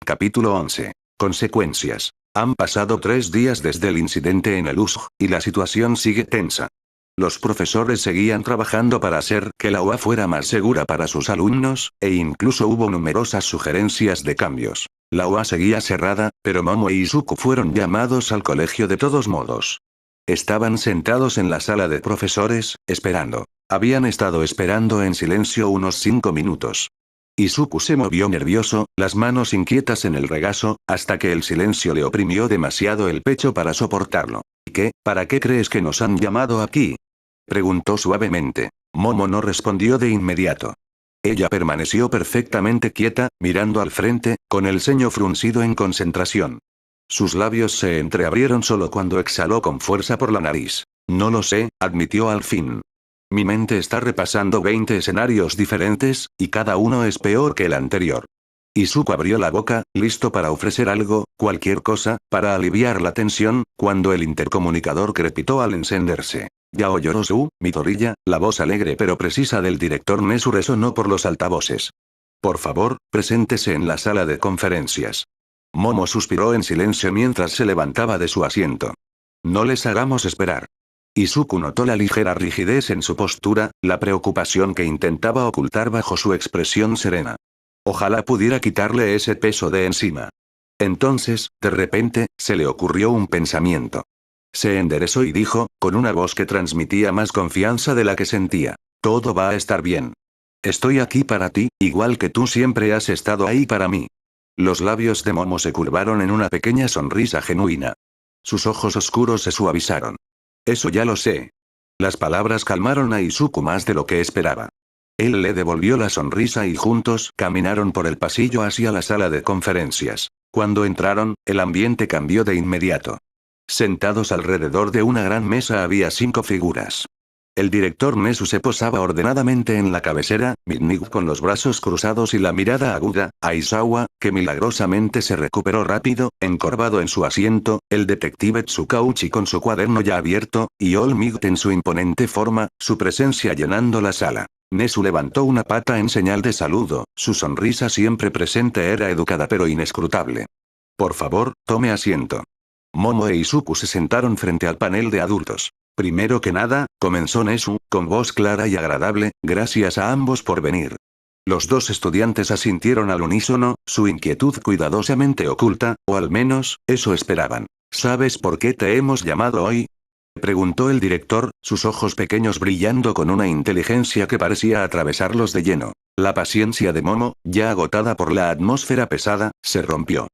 Capítulo 11. Consecuencias. Han pasado 3 días desde el incidente en el USG, y la situación sigue tensa. Los profesores seguían trabajando para hacer que la UA fuera más segura para sus alumnos, e incluso hubo numerosas sugerencias de cambios. La UA seguía cerrada, pero Momo e Izuku fueron llamados al colegio de todos modos. Estaban sentados en la sala de profesores, esperando. Habían estado esperando en silencio unos 5 minutos. Izuku se movió nervioso, las manos inquietas en el regazo, hasta que el silencio le oprimió demasiado el pecho para soportarlo. ¿Y qué? ¿Para qué crees que nos han llamado aquí?, preguntó suavemente. Momo no respondió de inmediato. Ella permaneció perfectamente quieta, mirando al frente, con el ceño fruncido en concentración. Sus labios se entreabrieron solo cuando exhaló con fuerza por la nariz. No lo sé, admitió al fin. Mi mente está repasando 20 escenarios diferentes, y cada uno es peor que el anterior. Izuku abrió la boca, listo para ofrecer algo, cualquier cosa, para aliviar la tensión, cuando el intercomunicador crepitó al encenderse. Yao Yorosu, Midoriya, la voz alegre pero precisa del director Nezu resonó por los altavoces. Por favor, preséntese en la sala de conferencias. Momo suspiró en silencio mientras se levantaba de su asiento. No les hagamos esperar. Izuku notó la ligera rigidez en su postura, la preocupación que intentaba ocultar bajo su expresión serena. Ojalá pudiera quitarle ese peso de encima. Entonces, de repente, se le ocurrió un pensamiento. Se enderezó y dijo, con una voz que transmitía más confianza de la que sentía. Todo va a estar bien. Estoy aquí para ti, igual que tú siempre has estado ahí para mí. Los labios de Momo se curvaron en una pequeña sonrisa genuina. Sus ojos oscuros se suavizaron. Eso ya lo sé. Las palabras calmaron a Izuku más de lo que esperaba. Él le devolvió la sonrisa y juntos caminaron por el pasillo hacia la sala de conferencias. Cuando entraron, el ambiente cambió de inmediato. Sentados alrededor de una gran mesa había 5 figuras. El director Nezu se posaba ordenadamente en la cabecera, Midnight con los brazos cruzados y la mirada aguda, Aizawa, que milagrosamente se recuperó rápido, encorvado en su asiento, el detective Tsukauchi con su cuaderno ya abierto, y All Might en su imponente forma, su presencia llenando la sala. Nezu levantó una pata en señal de saludo, su sonrisa siempre presente era educada pero inescrutable. Por favor, tome asiento. Momo e Izuku se sentaron frente al panel de adultos. Primero que nada, comenzó Nezu, con voz clara y agradable, gracias a ambos por venir. Los 2 estudiantes asintieron al unísono, su inquietud cuidadosamente oculta, o al menos, eso esperaban. ¿Sabes por qué te hemos llamado hoy?, preguntó el director, sus ojos pequeños brillando con una inteligencia que parecía atravesarlos de lleno. La paciencia de Momo, ya agotada por la atmósfera pesada, se rompió.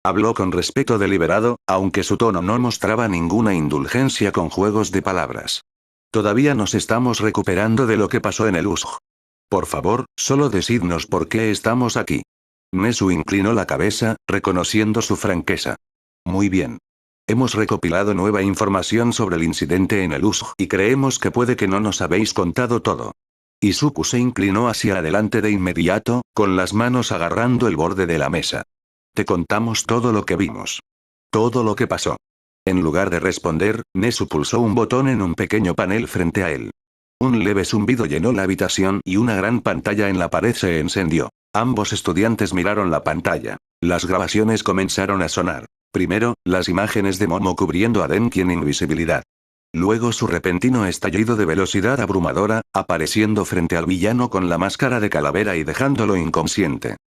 Habló con respeto deliberado, aunque su tono no mostraba ninguna indulgencia con juegos de palabras. Todavía nos estamos recuperando de lo que pasó en el USG. Por favor, solo decidnos por qué estamos aquí. Nezu inclinó la cabeza, reconociendo su franqueza. Muy bien. Hemos recopilado nueva información sobre el incidente en el USG y creemos que puede que no nos habéis contado todo. Izuku se inclinó hacia adelante de inmediato, con las manos agarrando el borde de la mesa. Te contamos todo lo que vimos. Todo lo que pasó. En lugar de responder, Nezu pulsó un botón en un pequeño panel frente a él. Un leve zumbido llenó la habitación y una gran pantalla en la pared se encendió. Ambos estudiantes miraron la pantalla. Las grabaciones comenzaron a sonar. Primero, las imágenes de Momo cubriendo a Denki en invisibilidad. Luego su repentino estallido de velocidad abrumadora, apareciendo frente al villano con la máscara de calavera y dejándolo inconsciente.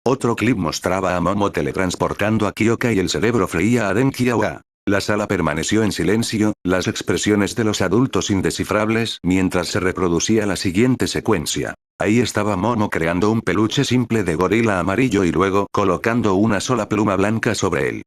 Otro clip mostraba a Momo teletransportando a Kyoka y el cerebro freía a Denki Awa. La sala permaneció en silencio, las expresiones de los adultos indescifrables mientras se reproducía la siguiente secuencia. Ahí estaba Momo creando un peluche simple de gorila amarillo y luego colocando una sola pluma blanca sobre él.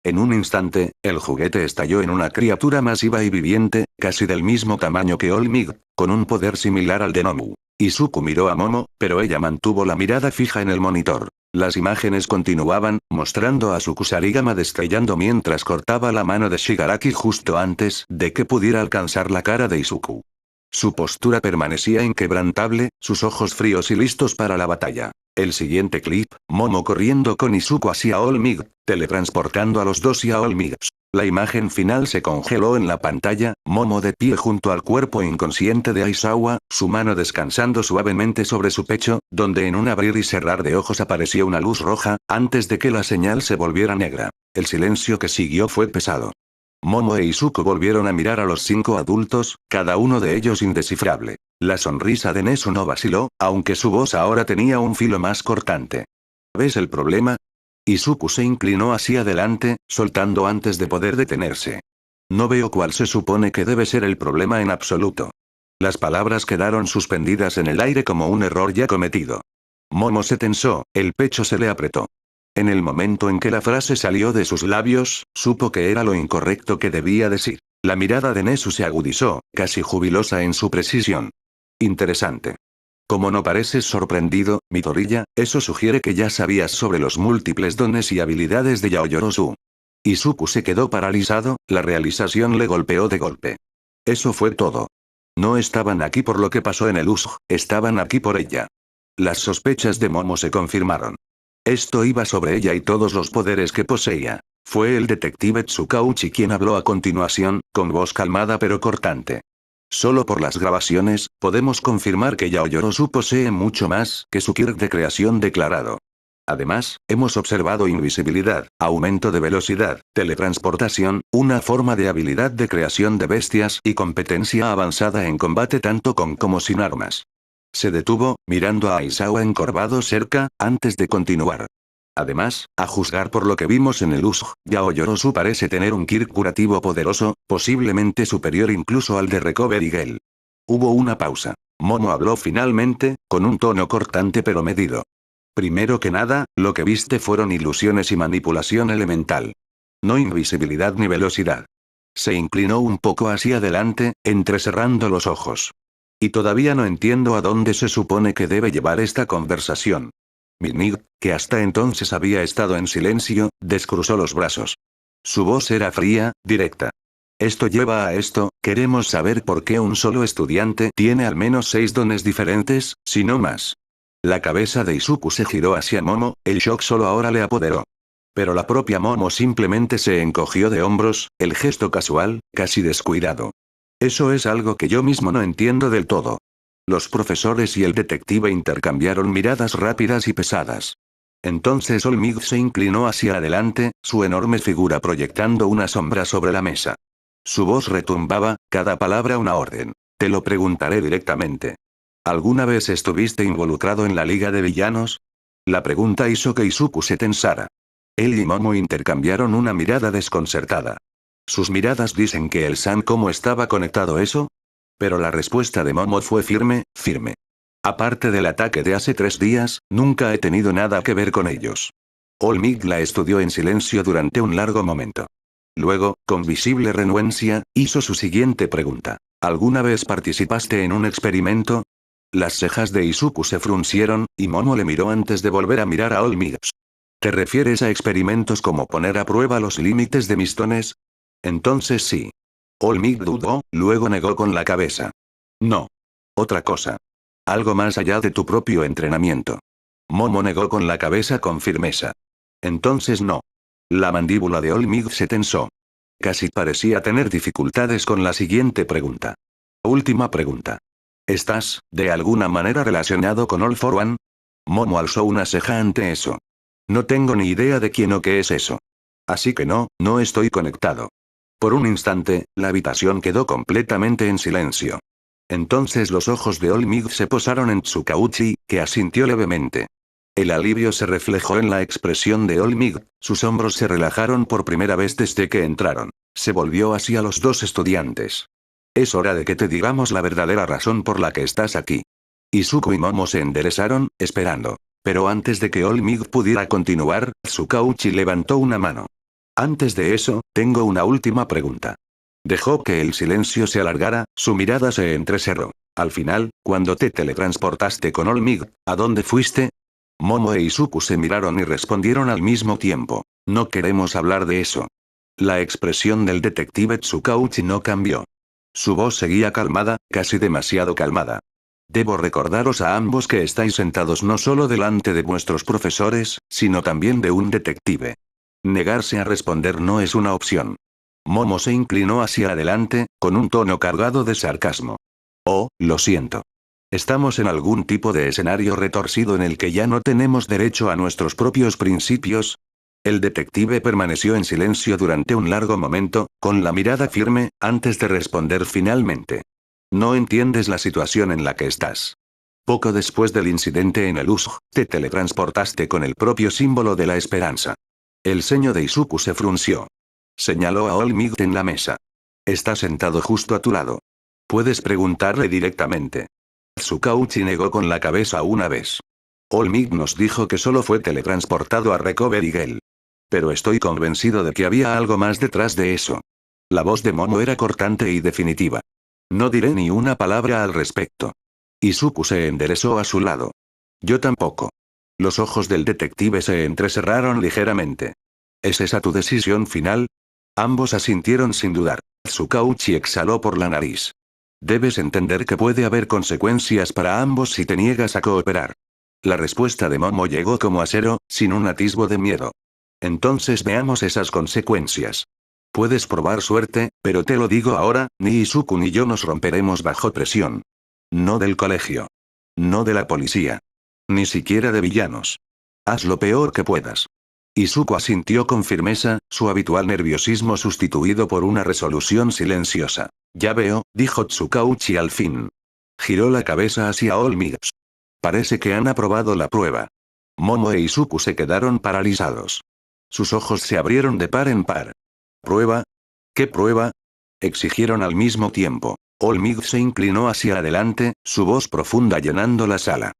En un instante, el juguete estalló en una criatura masiva y viviente, casi del mismo tamaño que All Might, con un poder similar al de Nomu. Izuku miró a Momo, pero ella mantuvo la mirada fija en el monitor. Las imágenes continuaban, mostrando a su Kusarigama destellando mientras cortaba la mano de Shigaraki justo antes de que pudiera alcanzar la cara de Izuku. Su postura permanecía inquebrantable, sus ojos fríos y listos para la batalla. El siguiente clip, Momo corriendo con Izuku hacia All Might, teletransportando a los dos y a All Might. La imagen final se congeló en la pantalla, Momo de pie junto al cuerpo inconsciente de Aizawa, su mano descansando suavemente sobre su pecho, donde en un abrir y cerrar de ojos apareció una luz roja, antes de que la señal se volviera negra. El silencio que siguió fue pesado. Momo e Izuku volvieron a mirar a los 5 adultos, cada uno de ellos indescifrable. La sonrisa de Nezu no vaciló, aunque su voz ahora tenía un filo más cortante. ¿Ves el problema? Izuku se inclinó hacia adelante, soltando antes de poder detenerse. No veo cuál se supone que debe ser el problema en absoluto. Las palabras quedaron suspendidas en el aire como un error ya cometido. Momo se tensó, el pecho se le apretó. En el momento en que la frase salió de sus labios, supo que era lo incorrecto que debía decir. La mirada de Nezu se agudizó, casi jubilosa en su precisión. Interesante. Como no pareces sorprendido, Midoriya, eso sugiere que ya sabías sobre los múltiples dones y habilidades de Yaoyorozu. Izuku se quedó paralizado, la realización le golpeó de golpe. Eso fue todo. No estaban aquí por lo que pasó en el Usk, estaban aquí por ella. Las sospechas de Momo se confirmaron. Esto iba sobre ella y todos los poderes que poseía. Fue el detective Tsukauchi quien habló a continuación, con voz calmada pero cortante. Solo por las grabaciones, podemos confirmar que Yaoyorozu posee mucho más que su Kirk de creación declarado. Además, hemos observado invisibilidad, aumento de velocidad, teletransportación, una forma de habilidad de creación de bestias y competencia avanzada en combate tanto con como sin armas. Se detuvo, mirando a Aizawa encorvado cerca, antes de continuar. Además, a juzgar por lo que vimos en el Usk, Yaoyorozu parece tener un Kirk curativo poderoso, posiblemente superior incluso al de Recovery Girl. Hubo una pausa. Momo habló finalmente, con un tono cortante pero medido. Primero que nada, lo que viste fueron ilusiones y manipulación elemental. No invisibilidad ni velocidad. Se inclinó un poco hacia adelante, entrecerrando los ojos. Y todavía no entiendo a dónde se supone que debe llevar esta conversación. Midnight, que hasta entonces había estado en silencio, descruzó los brazos. Su voz era fría, directa. Esto lleva a esto, queremos saber por qué un solo estudiante tiene al menos 6 dones diferentes, si no más. La cabeza de Izuku se giró hacia Momo, el shock solo ahora le apoderó. Pero la propia Momo simplemente se encogió de hombros, el gesto casual, casi descuidado. Eso es algo que yo mismo no entiendo del todo. Los profesores y el detective intercambiaron miradas rápidas y pesadas. Entonces All Might se inclinó hacia adelante, su enorme figura proyectando una sombra sobre la mesa. Su voz retumbaba, cada palabra una orden. Te lo preguntaré directamente. ¿Alguna vez estuviste involucrado en la Liga de Villanos? La pregunta hizo que Izuku se tensara. Él y Momo intercambiaron una mirada desconcertada. Sus miradas dicen que el Sam cómo estaba conectado eso. Pero la respuesta de Momo fue firme, firme. Aparte del ataque de hace 3 días, nunca he tenido nada que ver con ellos. All Might la estudió en silencio durante un largo momento. Luego, con visible renuencia, hizo su siguiente pregunta. ¿Alguna vez participaste en un experimento? Las cejas de Izuku se fruncieron, y Momo le miró antes de volver a mirar a All Might. ¿Te refieres a experimentos como poner a prueba los límites de mis dones? Entonces sí. All Might dudó, luego negó con la cabeza. No. Otra cosa. Algo más allá de tu propio entrenamiento. Momo negó con la cabeza con firmeza. Entonces no. La mandíbula de All Might se tensó. Casi parecía tener dificultades con la siguiente pregunta. Última pregunta. ¿Estás, de alguna manera relacionado con All for One? Momo alzó una ceja ante eso. No tengo ni idea de quién o qué es eso. Así que no, no estoy conectado. Por un instante, la habitación quedó completamente en silencio. Entonces los ojos de All Might se posaron en Tsukauchi, que asintió levemente. El alivio se reflejó en la expresión de All Might, sus hombros se relajaron por primera vez desde que entraron. Se volvió hacia los 2 estudiantes. Es hora de que te digamos la verdadera razón por la que estás aquí. Izuku y Momo se enderezaron, esperando. Pero antes de que All Might pudiera continuar, Tsukauchi levantó una mano. Antes de eso, tengo una última pregunta. Dejó que el silencio se alargara, su mirada se entrecerró. Al final, cuando te teletransportaste con All Might, ¿a dónde fuiste? Momo e Izuku se miraron y respondieron al mismo tiempo. No queremos hablar de eso. La expresión del detective Tsukauchi no cambió. Su voz seguía calmada, casi demasiado calmada. Debo recordaros a ambos que estáis sentados no solo delante de vuestros profesores, sino también de un detective. Negarse a responder no es una opción. Momo se inclinó hacia adelante, con un tono cargado de sarcasmo. Oh, lo siento. Estamos en algún tipo de escenario retorcido en el que ya no tenemos derecho a nuestros propios principios. El detective permaneció en silencio durante un largo momento, con la mirada firme, antes de responder finalmente. No entiendes la situación en la que estás. Poco después del incidente en el USG, te teletransportaste con el propio símbolo de la esperanza. El ceño de Izuku se frunció. Señaló a Olmigt en la mesa. Está sentado justo a tu lado. Puedes preguntarle directamente. Tsukauchi negó con la cabeza una vez. Olmigt nos dijo que solo fue teletransportado a Recovery Girl. Pero estoy convencido de que había algo más detrás de eso. La voz de Momo era cortante y definitiva. No diré ni una palabra al respecto. Izuku se enderezó a su lado. Yo tampoco. Los ojos del detective se entrecerraron ligeramente. ¿Es esa tu decisión final? Ambos asintieron sin dudar. Tsukauchi exhaló por la nariz. Debes entender que puede haber consecuencias para ambos si te niegas a cooperar. La respuesta de Momo llegó como acero, sin un atisbo de miedo. Entonces veamos esas consecuencias. Puedes probar suerte, pero te lo digo ahora, ni Izuku ni yo nos romperemos bajo presión. No del colegio. No de la policía. Ni siquiera de villanos. Haz lo peor que puedas. Izuku asintió con firmeza, su habitual nerviosismo sustituido por una resolución silenciosa. Ya veo, dijo Tsukauchi al fin. Giró la cabeza hacia Olmigt. Parece que han aprobado la prueba. Momo e Izuku se quedaron paralizados. Sus ojos se abrieron de par en par. ¿Prueba? ¿Qué prueba? Exigieron al mismo tiempo. Olmigt se inclinó hacia adelante, su voz profunda llenando la sala.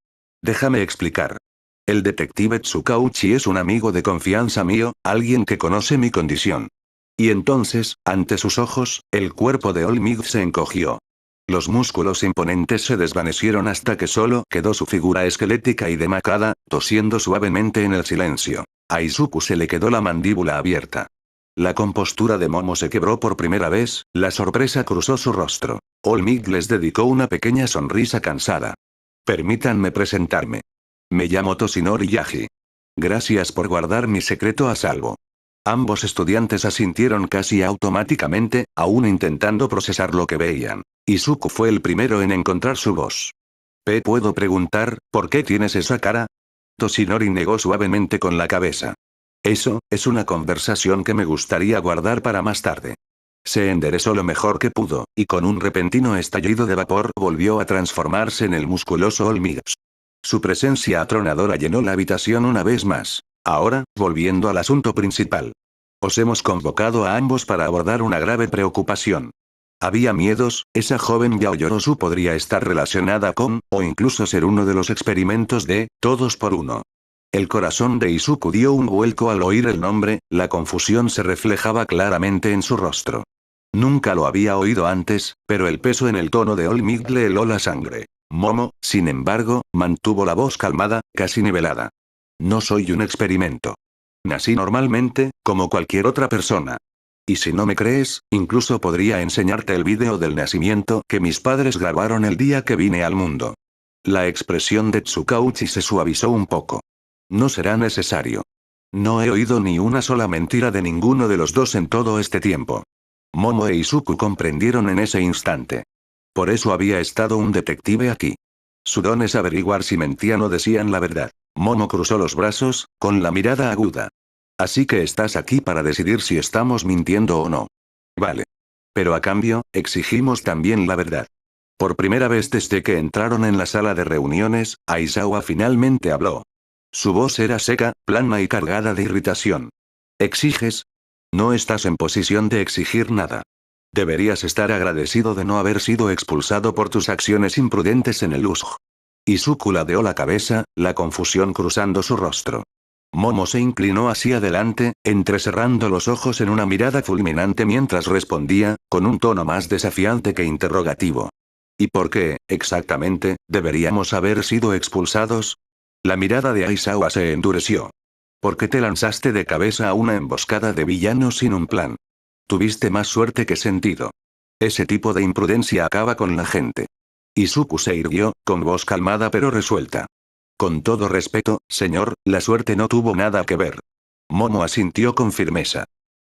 Déjame explicar. El detective Tsukauchi es un amigo de confianza mío, alguien que conoce mi condición. Y entonces, ante sus ojos, el cuerpo de Olmigt se encogió. Los músculos imponentes se desvanecieron hasta que solo quedó su figura esquelética y demacrada, tosiendo suavemente en el silencio. A Izuku se le quedó la mandíbula abierta. La compostura de Momo se quebró por primera vez, la sorpresa cruzó su rostro. Olmigt les dedicó una pequeña sonrisa cansada. Permítanme presentarme. Me llamo Toshinori Yagi. Gracias por guardar mi secreto a salvo. Ambos estudiantes asintieron casi automáticamente, aún intentando procesar lo que veían. Izuku fue el primero en encontrar su voz. ¿Puedo preguntar, por qué tienes esa cara? Toshinori negó suavemente con la cabeza. Eso, es una conversación que me gustaría guardar para más tarde. Se enderezó lo mejor que pudo, y con un repentino estallido de vapor volvió a transformarse en el musculoso Olmigt. Su presencia atronadora llenó la habitación una vez más. Ahora, volviendo al asunto principal. Os hemos convocado a ambos para abordar una grave preocupación. Había miedos, esa joven Yaoyorozu podría estar relacionada con, o incluso ser uno de los experimentos de, todos por uno. El corazón de Izuku dio un vuelco al oír el nombre, la confusión se reflejaba claramente en su rostro. Nunca lo había oído antes, pero el peso en el tono de Olmigt le heló la sangre. Momo, sin embargo, mantuvo la voz calmada, casi nivelada. No soy un experimento. Nací normalmente, como cualquier otra persona. Y si no me crees, incluso podría enseñarte el vídeo del nacimiento que mis padres grabaron el día que vine al mundo. La expresión de Tsukauchi se suavizó un poco. No será necesario. No he oído ni una sola mentira de ninguno de los dos en todo este tiempo. Momo e Izuku comprendieron en ese instante. Por eso había estado un detective aquí. Su don es averiguar si mentían o decían la verdad. Momo cruzó los brazos, con la mirada aguda. Así que estás aquí para decidir si estamos mintiendo o no. Vale. Pero a cambio, exigimos también la verdad. Por primera vez desde que entraron en la sala de reuniones, Aizawa finalmente habló. Su voz era seca, plana y cargada de irritación. ¿Exiges? No estás en posición de exigir nada. Deberías estar agradecido de no haber sido expulsado por tus acciones imprudentes en el USG. Izuku ladeó la cabeza, la confusión cruzando su rostro. Momo se inclinó hacia adelante, entrecerrando los ojos en una mirada fulminante mientras respondía, con un tono más desafiante que interrogativo. ¿Y por qué, exactamente, deberíamos haber sido expulsados? La mirada de Aizawa se endureció. ¿Por qué te lanzaste de cabeza a una emboscada de villanos sin un plan? Tuviste más suerte que sentido. Ese tipo de imprudencia acaba con la gente. Izuku se irguió, con voz calmada pero resuelta. Con todo respeto, señor, la suerte no tuvo nada que ver. Momo asintió con firmeza.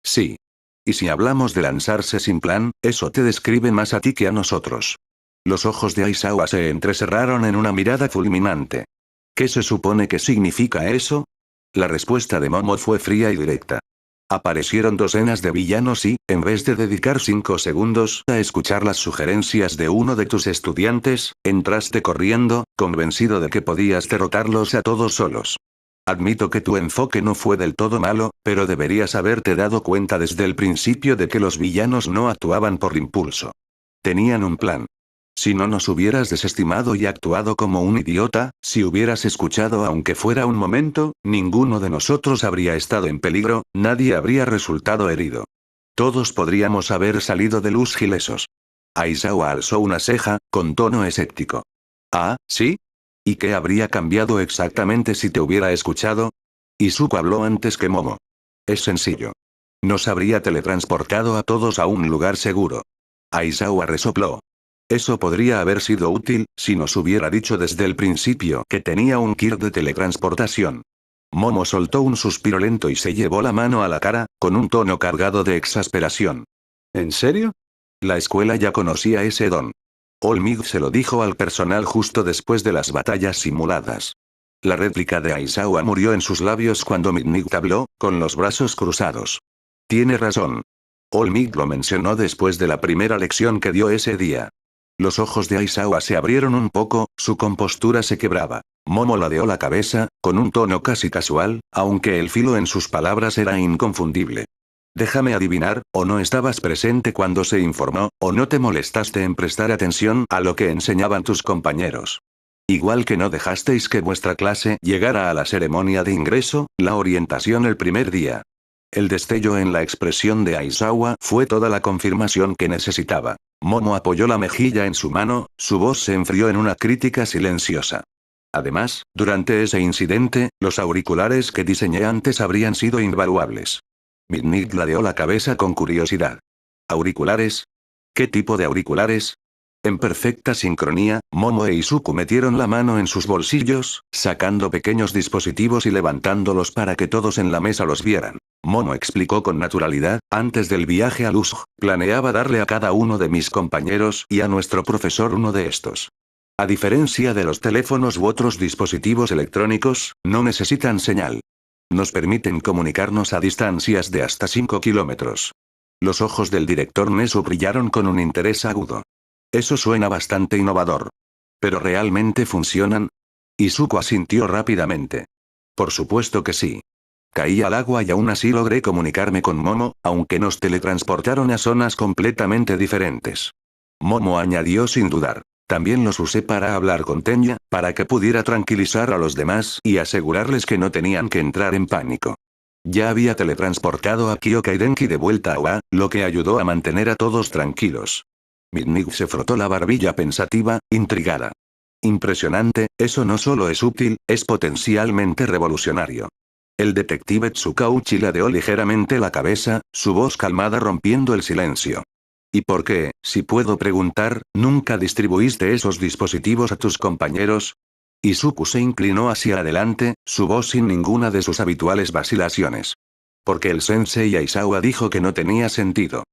Sí. Y si hablamos de lanzarse sin plan, eso te describe más a ti que a nosotros. Los ojos de Aizawa se entrecerraron en una mirada fulminante. ¿Qué se supone que significa eso? La respuesta de Momo fue fría y directa. Aparecieron docenas de villanos y, en vez de dedicar 5 segundos a escuchar las sugerencias de uno de tus estudiantes, entraste corriendo, convencido de que podías derrotarlos a todos solos. Admito que tu enfoque no fue del todo malo, pero deberías haberte dado cuenta desde el principio de que los villanos no actuaban por impulso. Tenían un plan. Si no nos hubieras desestimado y actuado como un idiota, si hubieras escuchado aunque fuera un momento, ninguno de nosotros habría estado en peligro, nadie habría resultado herido. Todos podríamos haber salido de luz ilesos. Aizawa alzó una ceja, con tono escéptico. ¿Ah, sí? ¿Y qué habría cambiado exactamente si te hubiera escuchado? Izuku habló antes que Momo. Es sencillo. Nos habría teletransportado a todos a un lugar seguro. Aizawa resopló. Eso podría haber sido útil, si nos hubiera dicho desde el principio que tenía un kit de teletransportación. Momo soltó un suspiro lento y se llevó la mano a la cara, con un tono cargado de exasperación. ¿En serio? La escuela ya conocía ese don. Olmig se lo dijo al personal justo después de las batallas simuladas. La réplica de Aizawa murió en sus labios cuando Midnight habló, con los brazos cruzados. Tiene razón. Olmig lo mencionó después de la primera lección que dio ese día. Los ojos de Aizawa se abrieron un poco, su compostura se quebraba. Momo ladeó la cabeza, con un tono casi casual, aunque el filo en sus palabras era inconfundible. Déjame adivinar, o no estabas presente cuando se informó, o no te molestaste en prestar atención a lo que enseñaban tus compañeros. Igual que no dejasteis que vuestra clase llegara a la ceremonia de ingreso, la orientación el primer día. El destello en la expresión de Aizawa fue toda la confirmación que necesitaba. Momo apoyó la mejilla en su mano, su voz se enfrió en una crítica silenciosa. Además, durante ese incidente, los auriculares que diseñé antes habrían sido invaluables. Midnight ladeó la cabeza con curiosidad. ¿Auriculares? ¿Qué tipo de auriculares? En perfecta sincronía, Momo e Izuku metieron la mano en sus bolsillos, sacando pequeños dispositivos y levantándolos para que todos en la mesa los vieran. Momo explicó con naturalidad, antes del viaje a Luzh, planeaba darle a cada uno de mis compañeros y a nuestro profesor uno de estos. A diferencia de los teléfonos u otros dispositivos electrónicos, no necesitan señal. Nos permiten comunicarnos a distancias de hasta 5 kilómetros. Los ojos del director Nesu brillaron con un interés agudo. Eso suena bastante innovador. ¿Pero realmente funcionan? Izuku asintió rápidamente. Por supuesto que sí. Caí al agua y aún así logré comunicarme con Momo, aunque nos teletransportaron a zonas completamente diferentes. Momo añadió sin dudar. También los usé para hablar con Tenya, para que pudiera tranquilizar a los demás y asegurarles que no tenían que entrar en pánico. Ya había teletransportado a Kyoka y Denki de vuelta a Oa, lo que ayudó a mantener a todos tranquilos. Midnight se frotó la barbilla pensativa, intrigada. Impresionante, eso no solo es útil, es potencialmente revolucionario. El detective Tsukauchi ladeó ligeramente la cabeza, su voz calmada rompiendo el silencio. ¿Y por qué, si puedo preguntar, nunca distribuiste esos dispositivos a tus compañeros? Izuku se inclinó hacia adelante, su voz sin ninguna de sus habituales vacilaciones. Porque el sensei Aizawa dijo que no tenía sentido.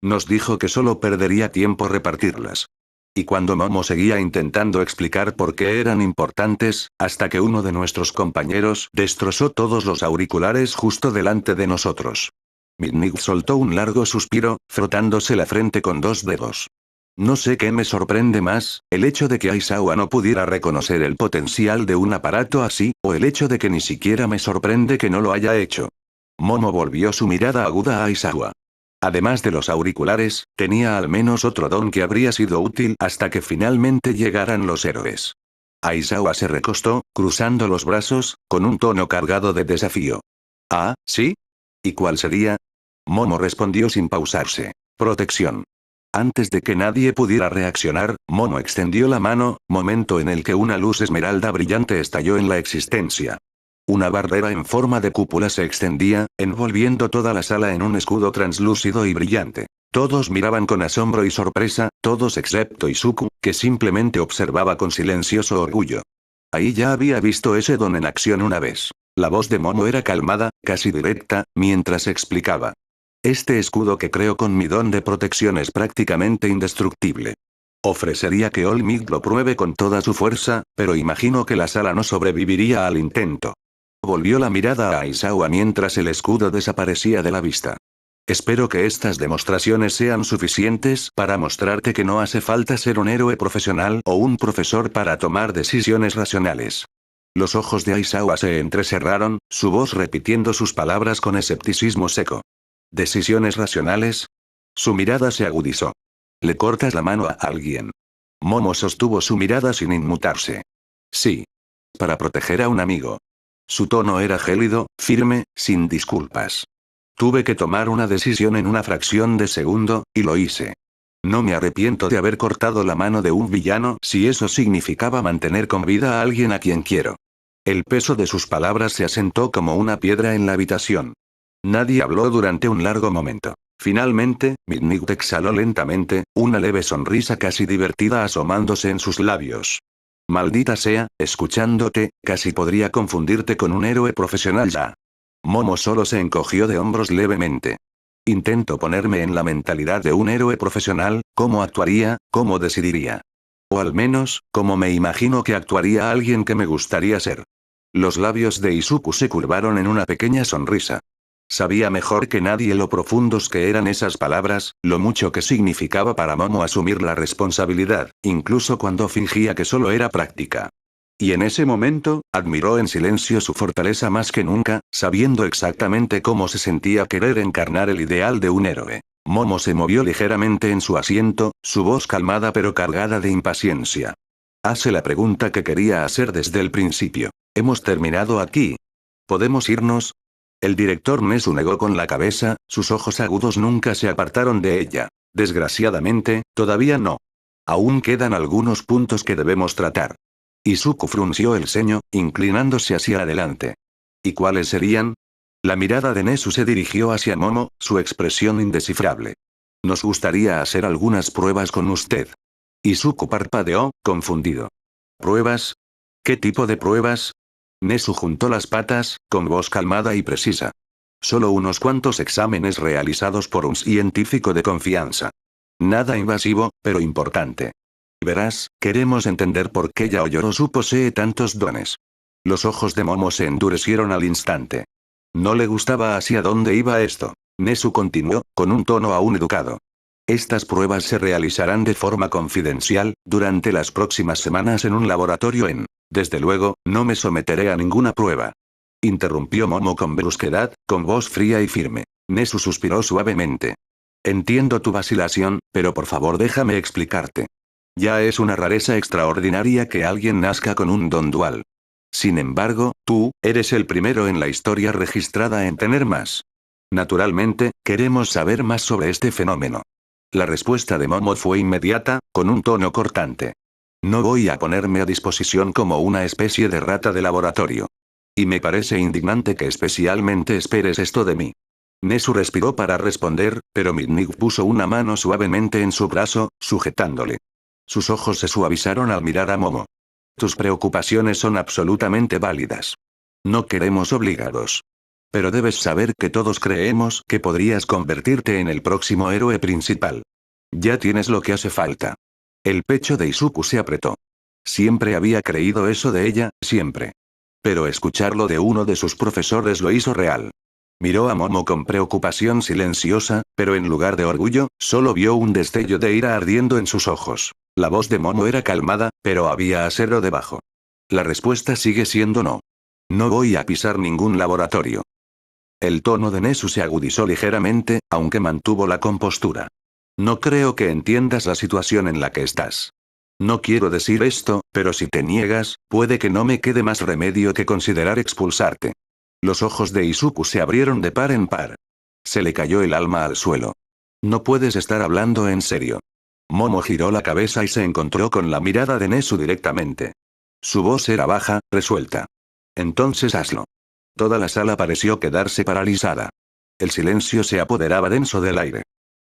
Nos dijo que solo perdería tiempo repartirlas. Y cuando Momo seguía intentando explicar por qué eran importantes, hasta que uno de nuestros compañeros destrozó todos los auriculares justo delante de nosotros. Midnight soltó un largo suspiro, frotándose la frente con 2 dedos. No sé qué me sorprende más, el hecho de que Aizawa no pudiera reconocer el potencial de un aparato así, o el hecho de que ni siquiera me sorprende que no lo haya hecho. Momo volvió su mirada aguda a Aizawa. Además de los auriculares, tenía al menos otro don que habría sido útil hasta que finalmente llegaran los héroes. Aizawa se recostó, cruzando los brazos, con un tono cargado de desafío. ¿Ah, sí? ¿Y cuál sería? Momo respondió sin pausarse. Protección. Antes de que nadie pudiera reaccionar, Momo extendió la mano, momento en el que una luz esmeralda brillante estalló en la existencia. Una barrera en forma de cúpula se extendía, envolviendo toda la sala en un escudo translúcido y brillante. Todos miraban con asombro y sorpresa, todos excepto Izuku, que simplemente observaba con silencioso orgullo. Ahí ya había visto ese don en acción una vez. La voz de Momo era calmada, casi directa, mientras explicaba. Este escudo que creo con mi don de protección es prácticamente indestructible. Ofrecería que All Might lo pruebe con toda su fuerza, pero imagino que la sala no sobreviviría al intento. Volvió la mirada a Aizawa mientras el escudo desaparecía de la vista. Espero que estas demostraciones sean suficientes para mostrarte que no hace falta ser un héroe profesional o un profesor para tomar decisiones racionales. Los ojos de Aizawa se entrecerraron, su voz repitiendo sus palabras con escepticismo seco. ¿Decisiones racionales? Su mirada se agudizó. ¿Le cortas la mano a alguien? Momo sostuvo su mirada sin inmutarse. Sí. Para proteger a un amigo. Su tono era gélido, firme, sin disculpas. Tuve que tomar una decisión en una fracción de segundo, y lo hice. No me arrepiento de haber cortado la mano de un villano si eso significaba mantener con vida a alguien a quien quiero. El peso de sus palabras se asentó como una piedra en la habitación. Nadie habló durante un largo momento. Finalmente, Midnight exhaló lentamente, una leve sonrisa casi divertida asomándose en sus labios. Maldita sea, escuchándote, casi podría confundirte con un héroe profesional ya. Momo solo se encogió de hombros levemente. Intento ponerme en la mentalidad de un héroe profesional, cómo actuaría, cómo decidiría. O al menos, cómo me imagino que actuaría alguien que me gustaría ser. Los labios de Izuku se curvaron en una pequeña sonrisa. Sabía mejor que nadie lo profundos que eran esas palabras, lo mucho que significaba para Momo asumir la responsabilidad, incluso cuando fingía que solo era práctica. Y en ese momento, admiró en silencio su fortaleza más que nunca, sabiendo exactamente cómo se sentía querer encarnar el ideal de un héroe. Momo se movió ligeramente en su asiento, su voz calmada pero cargada de impaciencia. Hace la pregunta que quería hacer desde el principio. ¿Hemos terminado aquí? ¿Podemos irnos? El director Nezu negó con la cabeza, sus ojos agudos nunca se apartaron de ella. Desgraciadamente, todavía no. Aún quedan algunos puntos que debemos tratar. Izuku frunció el ceño, inclinándose hacia adelante. ¿Y cuáles serían? La mirada de Nezu se dirigió hacia Momo, su expresión indescifrable. Nos gustaría hacer algunas pruebas con usted. Izuku parpadeó, confundido. ¿Pruebas? ¿Qué tipo de pruebas? Nezu juntó las patas, con voz calmada y precisa. Solo unos cuantos exámenes realizados por un científico de confianza. Nada invasivo, pero importante. Verás, queremos entender por qué Yaoyorozu posee tantos dones. Los ojos de Momo se endurecieron al instante. No le gustaba hacia dónde iba esto. Nezu continuó, con un tono aún educado. Estas pruebas se realizarán de forma confidencial, durante las próximas semanas en un laboratorio en... Desde luego, no me someteré a ninguna prueba. Interrumpió Momo con brusquedad, con voz fría y firme. Nezu suspiró suavemente. Entiendo tu vacilación, pero por favor déjame explicarte. Ya es una rareza extraordinaria que alguien nazca con un don dual. Sin embargo, tú, eres el primero en la historia registrada en tener más. Naturalmente, queremos saber más sobre este fenómeno. La respuesta de Momo fue inmediata, con un tono cortante. No voy a ponerme a disposición como una especie de rata de laboratorio. Y me parece indignante que especialmente esperes esto de mí. Nezu respiró para responder, pero Midnight puso una mano suavemente en su brazo, sujetándole. Sus ojos se suavizaron al mirar a Momo. Tus preocupaciones son absolutamente válidas. No queremos obligaros. Pero debes saber que todos creemos que podrías convertirte en el próximo héroe principal. Ya tienes lo que hace falta. El pecho de Izuku se apretó. Siempre había creído eso de ella, siempre. Pero escucharlo de uno de sus profesores lo hizo real. Miró a Momo con preocupación silenciosa, pero en lugar de orgullo, solo vio un destello de ira ardiendo en sus ojos. La voz de Momo era calmada, pero había acero debajo. La respuesta sigue siendo no. No voy a pisar ningún laboratorio. El tono de Nezu se agudizó ligeramente, aunque mantuvo la compostura. No creo que entiendas la situación en la que estás. No quiero decir esto, pero si te niegas, puede que no me quede más remedio que considerar expulsarte. Los ojos de Izuku se abrieron de par en par. Se le cayó el alma al suelo. No puedes estar hablando en serio. Momo giró la cabeza y se encontró con la mirada de Nezu directamente. Su voz era baja, resuelta. Entonces hazlo. Toda la sala pareció quedarse paralizada. El silencio se apoderaba denso del aire.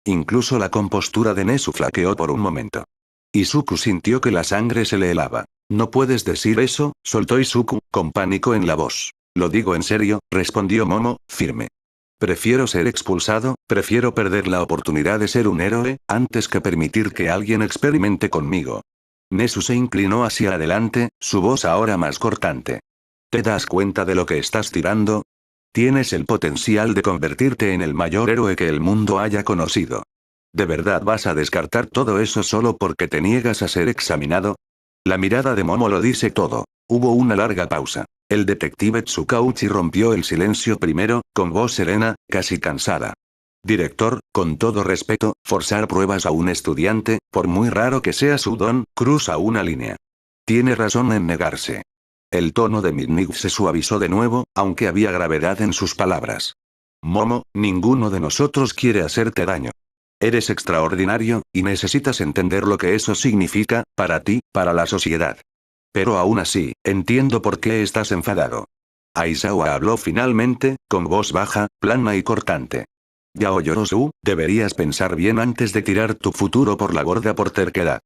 incluso la compostura de Nezu flaqueó por un momento. Izuku sintió que la sangre se le helaba. No puedes decir eso, soltó Izuku, con pánico en la voz. Lo digo en serio, respondió Momo, firme. Prefiero ser expulsado, prefiero perder la oportunidad de ser un héroe, antes que permitir que alguien experimente conmigo. Nezu se inclinó hacia adelante, su voz ahora más cortante. ¿Te das cuenta de lo que estás tirando? Tienes el potencial de convertirte en el mayor héroe que el mundo haya conocido. ¿De verdad vas a descartar todo eso solo porque te niegas a ser examinado? La mirada de Momo lo dice todo. Hubo una larga pausa. El detective Tsukauchi rompió el silencio primero, con voz serena, casi cansada. Director, con todo respeto, forzar pruebas a un estudiante, por muy raro que sea su don, cruza una línea. Tiene razón en negarse. El tono de Midnight se suavizó de nuevo, aunque había gravedad en sus palabras. Momo, ninguno de nosotros quiere hacerte daño. Eres extraordinario, y necesitas entender lo que eso significa, para ti, para la sociedad. Pero aún así, entiendo por qué estás enfadado. Aizawa habló finalmente, con voz baja, plana y cortante. Yaoyorozu, deberías pensar bien antes de tirar tu futuro por la borda por terquedad.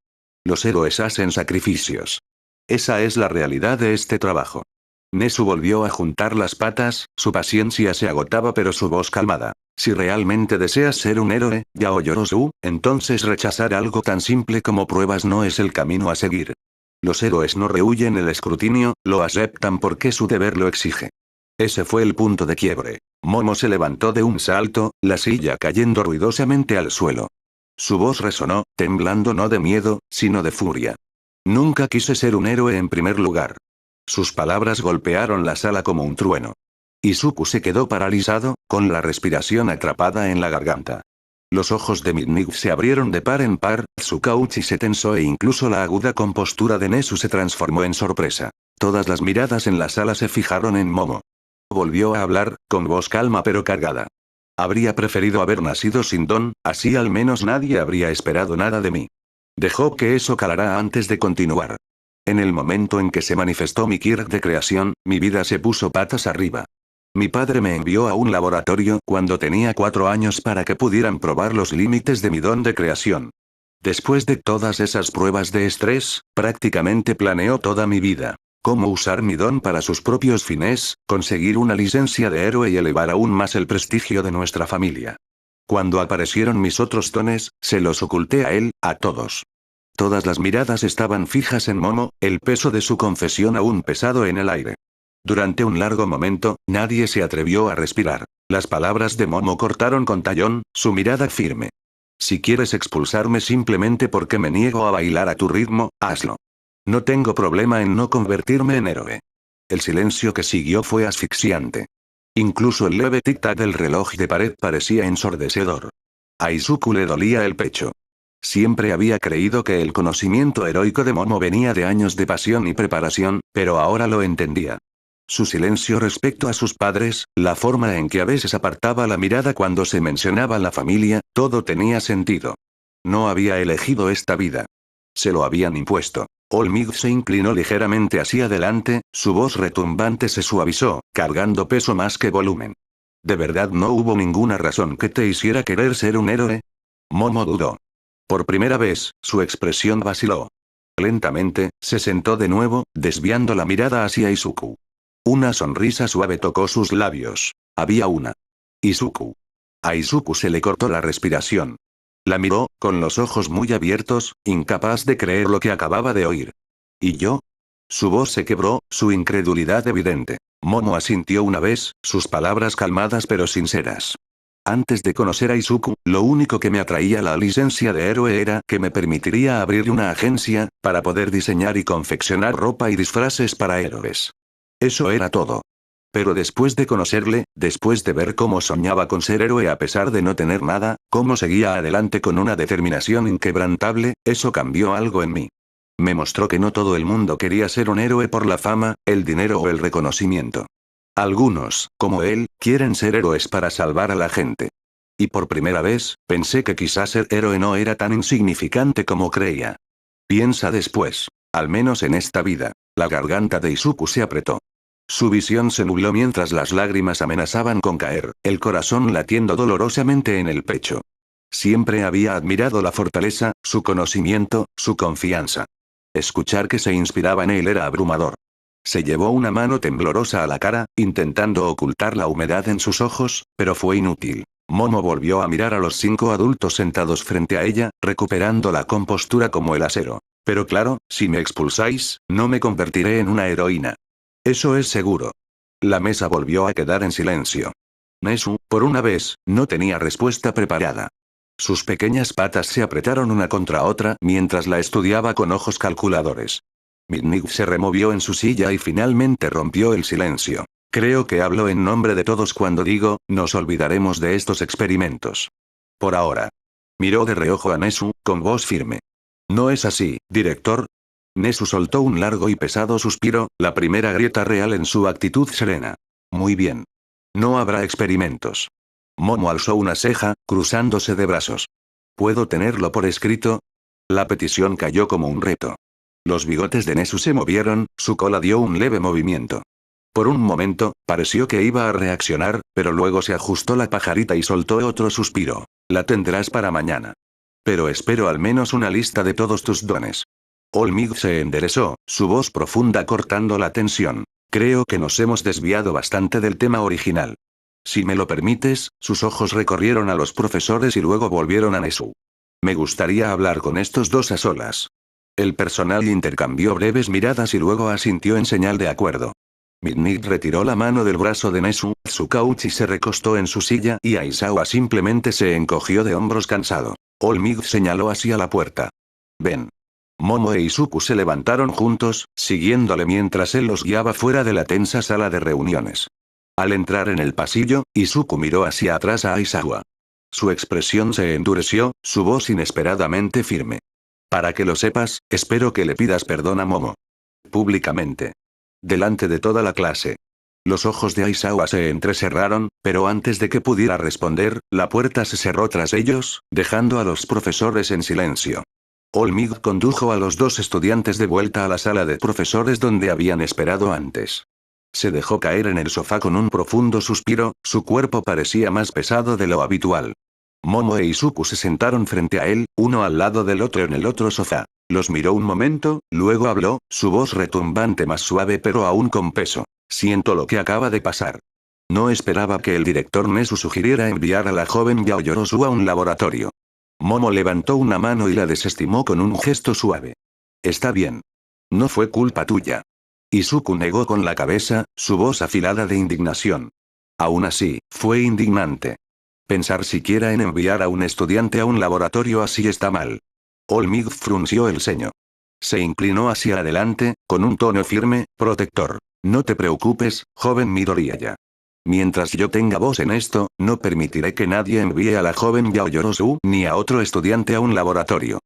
Los héroes hacen sacrificios. Esa es la realidad de este trabajo. Nezu volvió a juntar las patas, su paciencia se agotaba pero su voz calmada. Si realmente deseas ser un héroe, Yaoyorozu, entonces rechazar algo tan simple como pruebas no es el camino a seguir. Los héroes no rehuyen el escrutinio, lo aceptan porque su deber lo exige. Ese fue el punto de quiebre. Momo se levantó de un salto, la silla cayendo ruidosamente al suelo. Su voz resonó, temblando no de miedo, sino de furia. Nunca quise ser un héroe en primer lugar. Sus palabras golpearon la sala como un trueno. Izuku se quedó paralizado, con la respiración atrapada en la garganta. Los ojos de Midnight se abrieron de par en par, Tsukauchi se tensó e incluso la aguda compostura de Nezu se transformó en sorpresa. Todas las miradas en la sala se fijaron en Momo. Volvió a hablar, con voz calma pero cargada. Habría preferido haber nacido sin don, así al menos nadie habría esperado nada de mí. Dejó que eso calara antes de continuar. En el momento en que se manifestó mi Kirk de creación, mi vida se puso patas arriba. Mi padre me envió a un laboratorio cuando tenía 4 años para que pudieran probar los límites de mi don de creación. Después de todas esas pruebas de estrés, prácticamente planeó toda mi vida. Cómo usar mi don para sus propios fines, conseguir una licencia de héroe y elevar aún más el prestigio de nuestra familia. Cuando aparecieron mis otros dones, se los oculté a él, a todos. Todas las miradas estaban fijas en Momo, el peso de su confesión aún pesado en el aire. Durante un largo momento, nadie se atrevió a respirar. Las palabras de Momo cortaron con tallón, su mirada firme. Si quieres expulsarme simplemente porque me niego a bailar a tu ritmo, hazlo. No tengo problema en no convertirme en héroe. El silencio que siguió fue asfixiante. Incluso el leve tic-tac del reloj de pared parecía ensordecedor. A Izuku le dolía el pecho. Siempre había creído que el conocimiento heroico de Momo venía de años de pasión y preparación, pero ahora lo entendía. Su silencio respecto a sus padres, la forma en que a veces apartaba la mirada cuando se mencionaba la familia, todo tenía sentido. No había elegido esta vida. Se lo habían impuesto. Olmig se inclinó ligeramente hacia adelante, su voz retumbante se suavizó, cargando peso más que volumen. ¿De verdad no hubo ninguna razón que te hiciera querer ser un héroe? Momo dudó. Por primera vez, su expresión vaciló. Lentamente, se sentó de nuevo, desviando la mirada hacia Izuku. Una sonrisa suave tocó sus labios. Había una. Izuku. A Izuku se le cortó la respiración. La miró, con los ojos muy abiertos, incapaz de creer lo que acababa de oír. ¿Y yo? Su voz se quebró, su incredulidad evidente. Momo asintió una vez, sus palabras calmadas pero sinceras. Antes de conocer a Izuku, lo único que me atraía a la licencia de héroe era que me permitiría abrir una agencia, para poder diseñar y confeccionar ropa y disfraces para héroes. Eso era todo. Pero después de conocerle, después de ver cómo soñaba con ser héroe a pesar de no tener nada, cómo seguía adelante con una determinación inquebrantable, eso cambió algo en mí. Me mostró que no todo el mundo quería ser un héroe por la fama, el dinero o el reconocimiento. Algunos, como él, quieren ser héroes para salvar a la gente. Y por primera vez, pensé que quizás ser héroe no era tan insignificante como creía. Piensa después. Al menos en esta vida. La garganta de Izuku se apretó. Su visión se nubló mientras las lágrimas amenazaban con caer, el corazón latiendo dolorosamente en el pecho. Siempre había admirado la fortaleza, su conocimiento, su confianza. Escuchar que se inspiraba en él era abrumador. Se llevó una mano temblorosa a la cara, intentando ocultar la humedad en sus ojos, pero fue inútil. Momo volvió a mirar a los 5 adultos sentados frente a ella, recuperando la compostura como el acero. Pero claro, si me expulsáis, no me convertiré en una heroína. Eso es seguro. La mesa volvió a quedar en silencio. Nesu, por una vez, no tenía respuesta preparada. Sus pequeñas patas se apretaron una contra otra mientras la estudiaba con ojos calculadores. Midnight se removió en su silla y finalmente rompió el silencio. Creo que hablo en nombre de todos cuando digo, nos olvidaremos de estos experimentos. Por ahora. Miró de reojo a Nesu, con voz firme. ¿No es así, director? Nesu soltó un largo y pesado suspiro, la primera grieta real en su actitud serena. Muy bien. No habrá experimentos. Momo alzó una ceja, cruzándose de brazos. ¿Puedo tenerlo por escrito? La petición cayó como un reto. Los bigotes de Nesu se movieron, su cola dio un leve movimiento. Por un momento, pareció que iba a reaccionar, pero luego se ajustó la pajarita y soltó otro suspiro. La tendrás para mañana. Pero espero al menos una lista de todos tus dones. Olmig se enderezó, su voz profunda cortando la tensión. Creo que nos hemos desviado bastante del tema original. Si me lo permites, sus ojos recorrieron a los profesores y luego volvieron a Nesu. Me gustaría hablar con estos dos a solas. El personal intercambió breves miradas y luego asintió en señal de acuerdo. Midnight retiró la mano del brazo de Nesu, Tsukauchi se recostó en su silla y Aizawa simplemente se encogió de hombros cansado. Olmig señaló hacia la puerta. Ven. Momo e Izuku se levantaron juntos, siguiéndole mientras él los guiaba fuera de la tensa sala de reuniones. Al entrar en el pasillo, Izuku miró hacia atrás a Aizawa. Su expresión se endureció, su voz inesperadamente firme. Para que lo sepas, espero que le pidas perdón a Momo. Públicamente. Delante de toda la clase. Los ojos de Aizawa se entrecerraron, pero antes de que pudiera responder, la puerta se cerró tras ellos, dejando a los profesores en silencio. Olmig condujo a los dos estudiantes de vuelta a la sala de profesores donde habían esperado antes. Se dejó caer en el sofá con un profundo suspiro, su cuerpo parecía más pesado de lo habitual. Momo e Izuku se sentaron frente a él, uno al lado del otro en el otro sofá. Los miró un momento, luego habló, su voz retumbante más suave pero aún con peso. Siento lo que acaba de pasar. No esperaba que el director Nesu sugiriera enviar a la joven Yaoyorozu a un laboratorio. Momo levantó una mano y la desestimó con un gesto suave. Está bien. No fue culpa tuya. Izuku negó con la cabeza, su voz afilada de indignación. Aún así, fue indignante. Pensar siquiera en enviar a un estudiante a un laboratorio así está mal. Olmig frunció el ceño. Se inclinó hacia adelante, con un tono firme, protector. No te preocupes, joven Midoriya. Mientras yo tenga voz en esto, no permitiré que nadie envíe a la joven Yaoyorozu ni a otro estudiante a un laboratorio.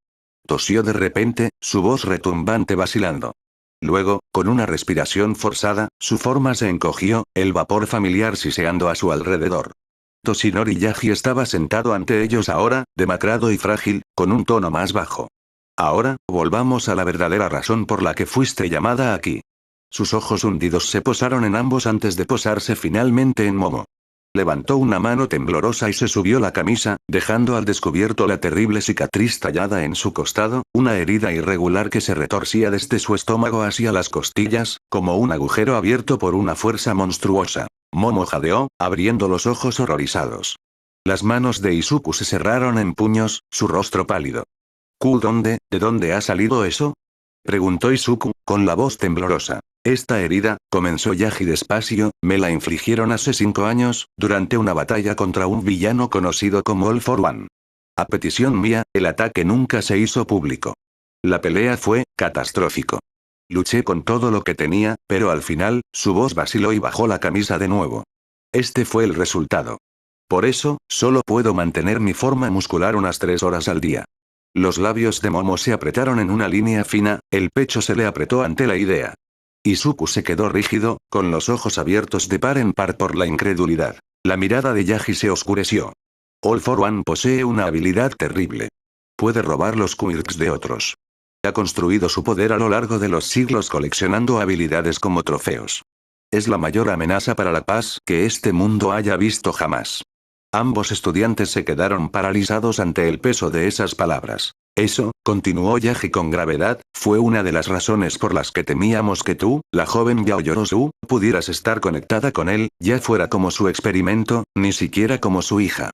Tosió de repente, su voz retumbante vacilando. Luego, con una respiración forzada, su forma se encogió, el vapor familiar siseando a su alrededor. Toshinori Yagi estaba sentado ante ellos ahora, demacrado y frágil, con un tono más bajo. Ahora, volvamos a la verdadera razón por la que fuiste llamada aquí. Sus ojos hundidos se posaron en ambos antes de posarse finalmente en Momo. Levantó una mano temblorosa y se subió la camisa, dejando al descubierto la terrible cicatriz tallada en su costado, una herida irregular que se retorcía desde su estómago hacia las costillas, como un agujero abierto por una fuerza monstruosa. Momo jadeó, abriendo los ojos horrorizados. Las manos de Izuku se cerraron en puños, su rostro pálido. ¿De dónde ha salido eso? Preguntó Izuku, con la voz temblorosa. Esta herida, comenzó Yagi despacio, me la infligieron hace 5 años, durante una batalla contra un villano conocido como All for One. A petición mía, el ataque nunca se hizo público. La pelea fue catastrófico. Luché con todo lo que tenía, pero al final, su voz vaciló y bajó la camisa de nuevo. Este fue el resultado. Por eso, solo puedo mantener mi forma muscular unas 3 horas al día. Los labios de Momo se apretaron en una línea fina, el pecho se le apretó ante la idea. Izuku se quedó rígido, con los ojos abiertos de par en par por la incredulidad. La mirada de Yagi se oscureció. All for One posee una habilidad terrible. Puede robar los quirks de otros. Ha construido su poder a lo largo de los siglos coleccionando habilidades como trofeos. Es la mayor amenaza para la paz que este mundo haya visto jamás. Ambos estudiantes se quedaron paralizados ante el peso de esas palabras. Eso, continuó Yaji con gravedad, fue una de las razones por las que temíamos que tú, la joven Yaoyorozu, pudieras estar conectada con él, ya fuera como su experimento, ni siquiera como su hija.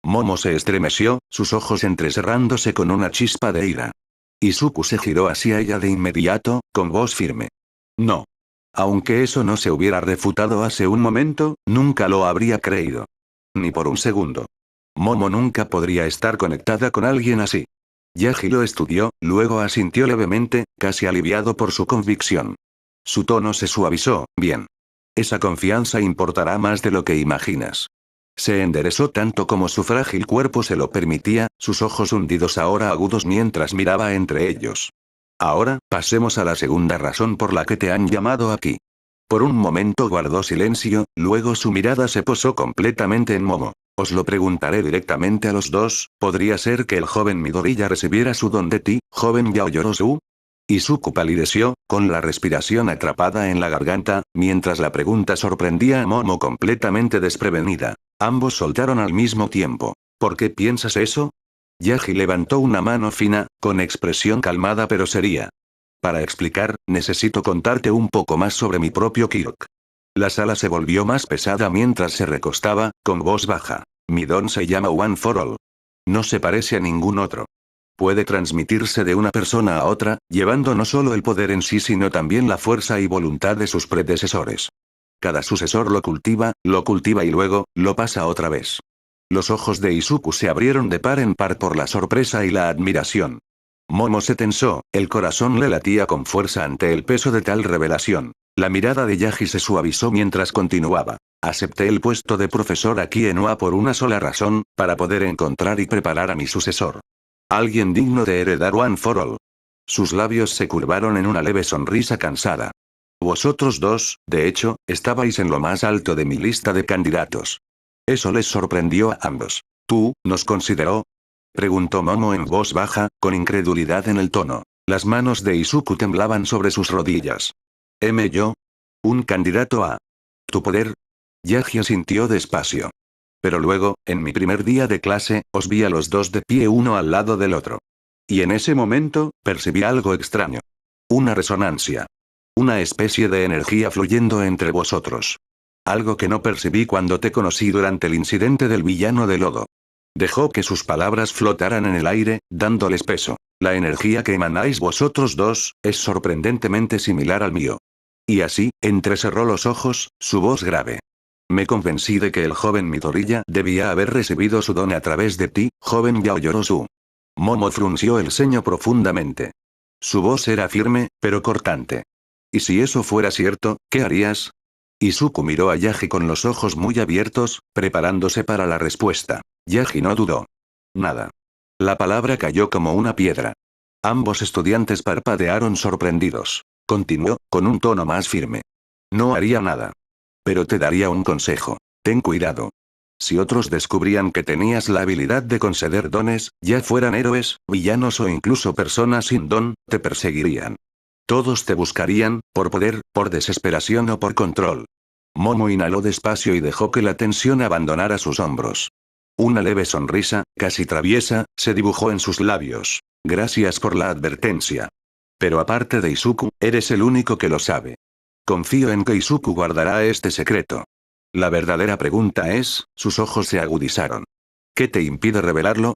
Momo se estremeció, sus ojos entrecerrándose con una chispa de ira. Izuku se giró hacia ella de inmediato, con voz firme. No. Aunque eso no se hubiera refutado hace un momento, nunca lo habría creído. Ni por un segundo. Momo nunca podría estar conectada con alguien así. Yaji lo estudió, luego asintió levemente, casi aliviado por su convicción. Su tono se suavizó, bien. Esa confianza importará más de lo que imaginas. Se enderezó tanto como su frágil cuerpo se lo permitía, sus ojos hundidos ahora agudos mientras miraba entre ellos. Ahora, pasemos a la segunda razón por la que te han llamado aquí. Por un momento guardó silencio, luego su mirada se posó completamente en Momo. Os lo preguntaré directamente a los dos, ¿podría ser que el joven Midoriya recibiera su don de ti, joven Yaoyorozu? Izuku palideció, con la respiración atrapada en la garganta, mientras la pregunta sorprendía a Momo completamente desprevenida. Ambos soltaron al mismo tiempo. ¿Por qué piensas eso? Yaji levantó una mano fina, con expresión calmada pero seria. Para explicar, necesito contarte un poco más sobre mi propio Kirk. La sala se volvió más pesada mientras se recostaba, con voz baja. Mi don se llama One for All. No se parece a ningún otro. Puede transmitirse de una persona a otra, llevando no solo el poder en sí sino también la fuerza y voluntad de sus predecesores. Cada sucesor lo cultiva y luego, lo pasa otra vez. Los ojos de Izuku se abrieron de par en par por la sorpresa y la admiración. Momo se tensó, el corazón le latía con fuerza ante el peso de tal revelación. La mirada de Yaji se suavizó mientras continuaba. Acepté el puesto de profesor aquí en UA por una sola razón, para poder encontrar y preparar a mi sucesor. Alguien digno de heredar One for All. Sus labios se curvaron en una leve sonrisa cansada. Vosotros dos, de hecho, estabais en lo más alto de mi lista de candidatos. Eso les sorprendió a ambos. ¿Tú, nos consideró? Preguntó Momo en voz baja, con incredulidad en el tono. Las manos de Izuku temblaban sobre sus rodillas. ¿Yo? ¿Un candidato a tu poder? Yaji sintió despacio. Pero luego, en mi primer día de clase, os vi a los dos de pie uno al lado del otro. Y en ese momento, percibí algo extraño. Una resonancia. Una especie de energía fluyendo entre vosotros. Algo que no percibí cuando te conocí durante el incidente del villano de lodo. Dejó que sus palabras flotaran en el aire, dándoles peso. La energía que emanáis vosotros dos, es sorprendentemente similar al mío. Y así, entrecerró los ojos, su voz grave. Me convencí de que el joven Midoriya debía haber recibido su don a través de ti, joven Yaoyorozu. Momo frunció el ceño profundamente. Su voz era firme, pero cortante. ¿Y si eso fuera cierto, qué harías? Izuku miró a Yaji con los ojos muy abiertos, preparándose para la respuesta. Yaji no dudó. Nada. La palabra cayó como una piedra. Ambos estudiantes parpadearon sorprendidos. Continuó, con un tono más firme. No haría nada. Pero te daría un consejo. Ten cuidado. Si otros descubrían que tenías la habilidad de conceder dones, ya fueran héroes, villanos o incluso personas sin don, te perseguirían. Todos te buscarían, por poder, por desesperación o por control. Momo inhaló despacio y dejó que la tensión abandonara sus hombros. Una leve sonrisa, casi traviesa, se dibujó en sus labios. Gracias por la advertencia. Pero aparte de Izuku, eres el único que lo sabe. Confío en que Izuku guardará este secreto. La verdadera pregunta es, sus ojos se agudizaron. ¿Qué te impide revelarlo?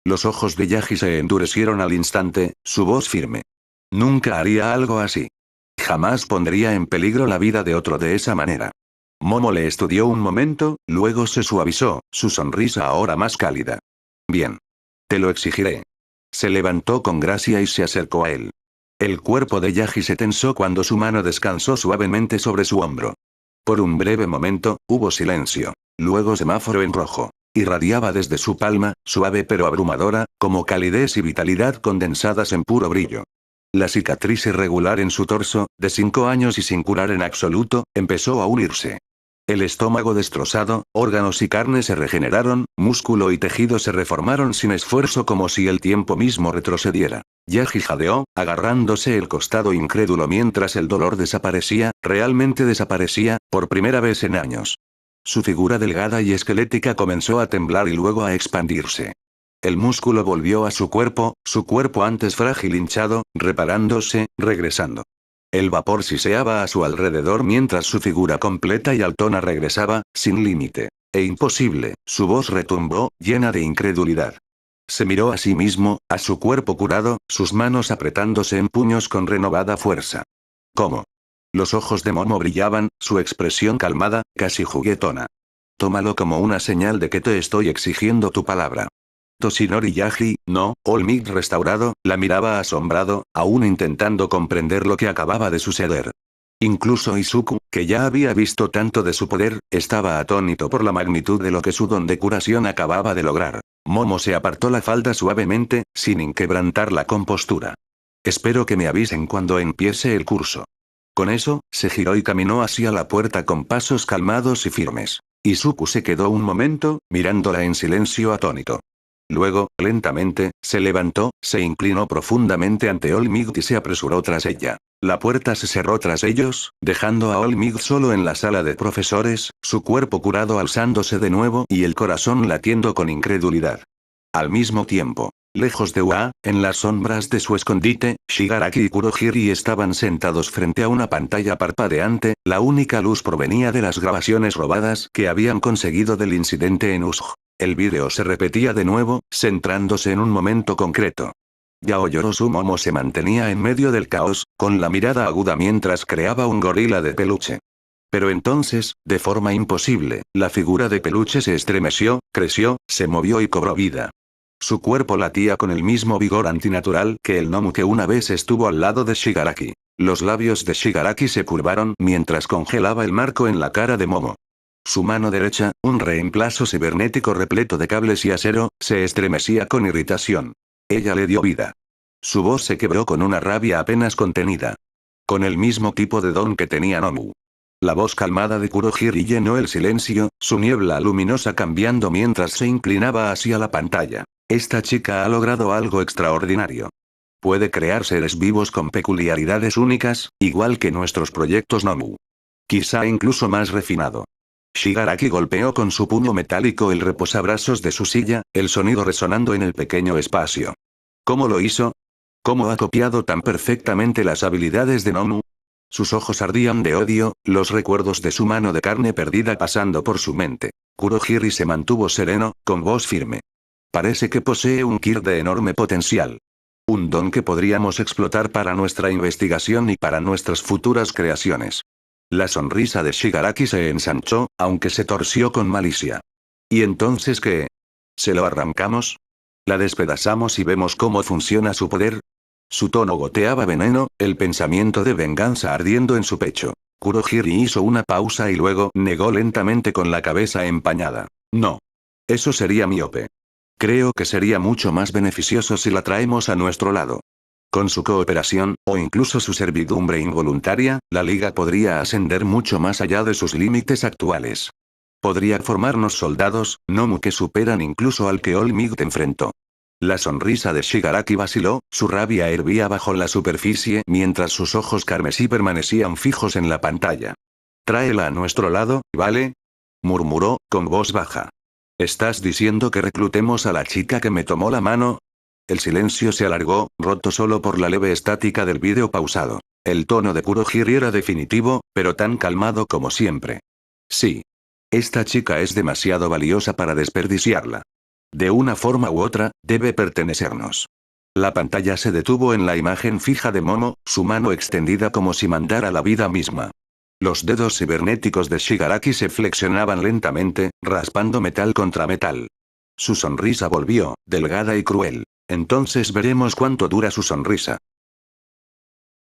Los ojos de Yaji se endurecieron al instante, su voz firme. Nunca haría algo así. Jamás pondría en peligro la vida de otro de esa manera. Momo le estudió un momento, luego se suavizó, su sonrisa ahora más cálida. Bien. Te lo exigiré. Se levantó con gracia y se acercó a él. El cuerpo de Yaji se tensó cuando su mano descansó suavemente sobre su hombro. Por un breve momento, hubo silencio. Luego semáforo en rojo. Irradiaba desde su palma, suave pero abrumadora, como calidez y vitalidad condensadas en puro brillo. La cicatriz irregular en su torso, de 5 años y sin curar en absoluto, empezó a unirse. El estómago destrozado, órganos y carne se regeneraron, músculo y tejido se reformaron sin esfuerzo como si el tiempo mismo retrocediera. Yaji jadeó, agarrándose el costado incrédulo mientras el dolor desaparecía, realmente desaparecía, por primera vez en años. Su figura delgada y esquelética comenzó a temblar y luego a expandirse. El músculo volvió a su cuerpo antes frágil hinchado, reparándose, regresando. El vapor siseaba a su alrededor mientras su figura completa y altona regresaba, sin límite. E imposible, su voz retumbó, llena de incredulidad. Se miró a sí mismo, a su cuerpo curado, sus manos apretándose en puños con renovada fuerza. ¿Cómo? Los ojos de Momo brillaban, su expresión calmada, casi juguetona. Tómalo como una señal de que te estoy exigiendo tu palabra. Toshinori Yaji, no, All Might restaurado, la miraba asombrado, aún intentando comprender lo que acababa de suceder. Incluso Izuku, que ya había visto tanto de su poder, estaba atónito por la magnitud de lo que su don de curación acababa de lograr. Momo se apartó la falda suavemente, sin inquebrantar la compostura. Espero que me avisen cuando empiece el curso. Con eso, se giró y caminó hacia la puerta con pasos calmados y firmes. Izuku se quedó un momento, mirándola en silencio atónito. Luego, lentamente, se levantó, se inclinó profundamente ante All Might y se apresuró tras ella. La puerta se cerró tras ellos, dejando a All Might solo en la sala de profesores, su cuerpo curado alzándose de nuevo y el corazón latiendo con incredulidad. Al mismo tiempo, lejos de Ua, en las sombras de su escondite, Shigaraki y Kurohiri estaban sentados frente a una pantalla parpadeante, la única luz provenía de las grabaciones robadas que habían conseguido del incidente en Usj. El vídeo se repetía de nuevo, centrándose en un momento concreto. Yaoyorozu Momo se mantenía en medio del caos, con la mirada aguda mientras creaba un gorila de peluche. Pero entonces, de forma imposible, la figura de peluche se estremeció, creció, se movió y cobró vida. Su cuerpo latía con el mismo vigor antinatural que el gnomo que una vez estuvo al lado de Shigaraki. Los labios de Shigaraki se curvaron mientras congelaba el marco en la cara de Momo. Su mano derecha, un reemplazo cibernético repleto de cables y acero, se estremecía con irritación. Ella le dio vida. Su voz se quebró con una rabia apenas contenida. Con el mismo tipo de don que tenía Nomu. La voz calmada de Kurohiri llenó el silencio, su niebla luminosa cambiando mientras se inclinaba hacia la pantalla. Esta chica ha logrado algo extraordinario. Puede crear seres vivos con peculiaridades únicas, igual que nuestros proyectos Nomu. Quizá incluso más refinado. Shigaraki golpeó con su puño metálico el reposabrazos de su silla, el sonido resonando en el pequeño espacio. ¿Cómo lo hizo? ¿Cómo ha copiado tan perfectamente las habilidades de Nomu? Sus ojos ardían de odio, los recuerdos de su mano de carne perdida pasando por su mente. Kurohiri se mantuvo sereno, con voz firme. Parece que posee un Kir de enorme potencial. Un don que podríamos explotar para nuestra investigación y para nuestras futuras creaciones. La sonrisa de Shigaraki se ensanchó, aunque se torció con malicia. ¿Y entonces qué? ¿Se lo arrancamos? ¿La despedazamos y vemos cómo funciona su poder? Su tono goteaba veneno, el pensamiento de venganza ardiendo en su pecho. Kurohiri hizo una pausa y luego negó lentamente con la cabeza empañada. No. Eso sería miope. Creo que sería mucho más beneficioso si la traemos a nuestro lado. Con su cooperación, o incluso su servidumbre involuntaria, la Liga podría ascender mucho más allá de sus límites actuales. Podría formarnos soldados, Nomu que superan incluso al que All Might enfrentó. La sonrisa de Shigaraki vaciló, su rabia hervía bajo la superficie mientras sus ojos carmesí permanecían fijos en la pantalla. «Tráela a nuestro lado, ¿vale?», murmuró, con voz baja. «¿Estás diciendo que reclutemos a la chica que me tomó la mano?». El silencio se alargó, roto solo por la leve estática del vídeo pausado. El tono de Kurohiri era definitivo, pero tan calmado como siempre. Sí. Esta chica es demasiado valiosa para desperdiciarla. De una forma u otra, debe pertenecernos. La pantalla se detuvo en la imagen fija de Momo, su mano extendida como si mandara la vida misma. Los dedos cibernéticos de Shigaraki se flexionaban lentamente, raspando metal contra metal. Su sonrisa volvió, delgada y cruel. Entonces veremos cuánto dura su sonrisa.